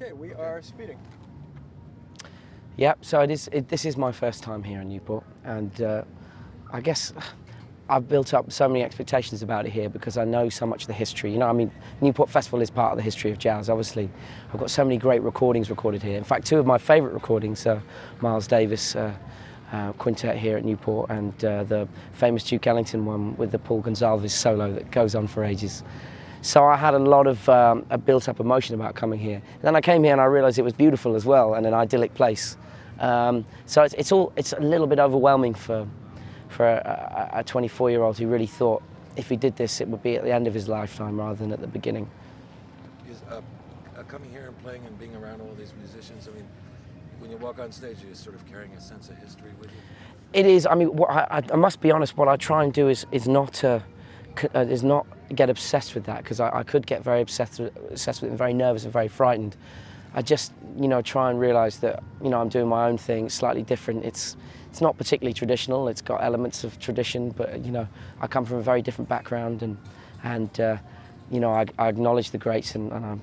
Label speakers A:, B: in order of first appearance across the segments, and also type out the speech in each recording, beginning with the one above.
A: Okay, we are speeding.
B: Yep, so this is my first time here in Newport, and I guess I've built up so many expectations about it here because I know so much of the history. You know, I mean, Newport Festival is part of the history of jazz, obviously. I've got so many great recordings recorded here. In fact, two of my favourite recordings are Miles Davis quintet here at Newport and the famous Duke Ellington one with the Paul Gonsalves solo that goes on for ages. So I had a lot of a built-up emotion about coming here. Then I came here and I realised it was beautiful as well and an idyllic place. So it's a little bit overwhelming for a 24-year-old who really thought if he did this, it would be at the end of his lifetime rather than at the beginning.
C: Is, coming here and playing and being around all these musicians, I mean, when you walk on stage, you're sort of carrying a sense of history with you?
B: It is. I mean, I must be honest, what I try and do is not get obsessed with that, because I could get very obsessed with it and very nervous and very frightened. I just, try and realise that, I'm doing my own thing, slightly different. It's not particularly traditional. It's got elements of tradition, but, I come from a very different background, and I acknowledge the greats, and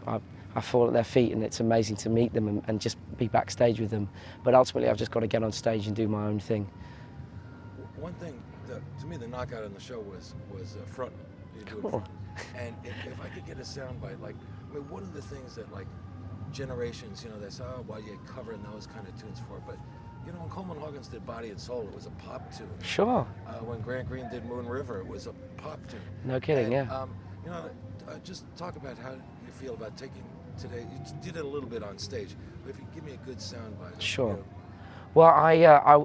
B: I fall at their feet, and it's amazing to meet them and just be backstage with them. But ultimately, I've just got to get on stage and do my own thing.
C: One thing, to me, the knockout on the show was front.
B: Cool.
C: And if I could get a sound bite, one of the things that generations, they say, oh, well, you're covering those kind of tunes for, but when Coleman Hawkins did Body and Soul, it was a pop tune.
B: Sure.
C: When Grant Green did Moon River, it was a pop tune.
B: No kidding,
C: and,
B: yeah.
C: Just talk about how you feel about taking today. You did it a little bit on stage, but if you give me a good sound bite.
B: Sure. Well,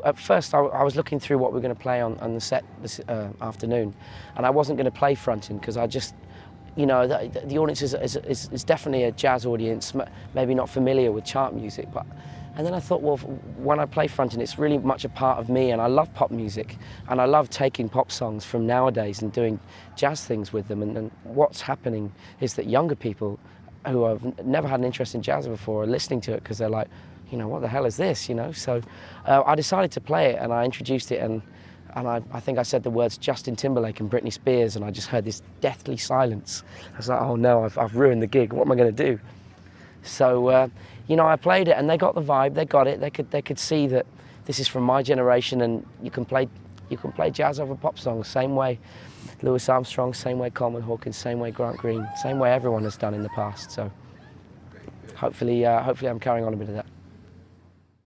B: at first I was looking through what we're going to play on the set this afternoon, and I wasn't going to play fronting because I just, the audience is definitely a jazz audience, maybe not familiar with chart music, and then I thought, well, when I play fronting, it's really much a part of me, and I love pop music, and I love taking pop songs from nowadays and doing jazz things with them, and what's happening is that younger people who have never had an interest in jazz before are listening to it because they're like, what the hell is this, So I decided to play it, and I introduced it, and I think I said the words Justin Timberlake and Britney Spears, and I just heard this deathly silence. I was like, oh no, I've ruined the gig. What am I going to do? So, I played it, and they got the vibe. They got it. They could see that this is from my generation, and you can play jazz over pop songs, same way Louis Armstrong, same way Coleman Hawkins, same way Grant Green, same way everyone has done in the past. So, hopefully I'm carrying on a bit of that.